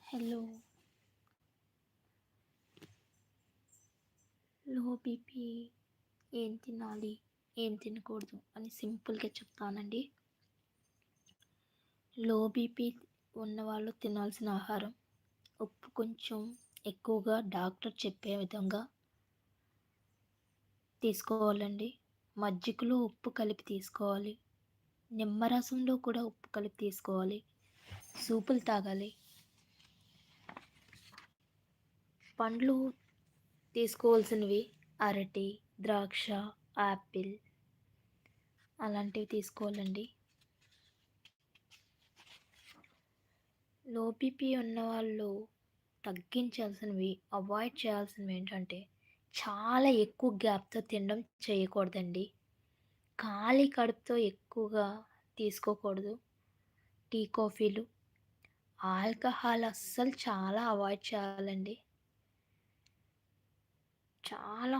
Hello. Low BP ఏం తినాలి, ఏం తినకూడదు అని సింపుల్గా చెప్తానండి. లో బీపీ ఉన్నవాళ్ళు తినాల్సిన ఆహారం ఉప్పు కొంచెం ఎక్కువగా డాక్టర్ చెప్పే విధంగా తీసుకోవాలండి. మజ్జిగలో ఉప్పు కలిపి తీసుకోవాలి. నిమ్మరసంలో కూడా ఉప్పు కలిపి తీసుకోవాలి. సూపులు తాగాలి. పండ్లు తీసుకోవాల్సినవి అరటి, ద్రాక్ష, యాపిల్ అలాంటివి తీసుకోవాలండి. లో బీపీ ఉన్నవాళ్ళు తగ్గించాల్సినవి, అవాయిడ్ చేయాల్సినవి ఏంటంటే చాలా ఎక్కువ గ్యాప్‌తో తినడం చేయకూడదండి. ఖాళీ కడుపుతో ఎక్కువగా తీసుకోకూడదు. టీ, కాఫీలు, ఆల్కహాల్ అస్సలు చాలా అవాయిడ్ చేయాలండి. చాలా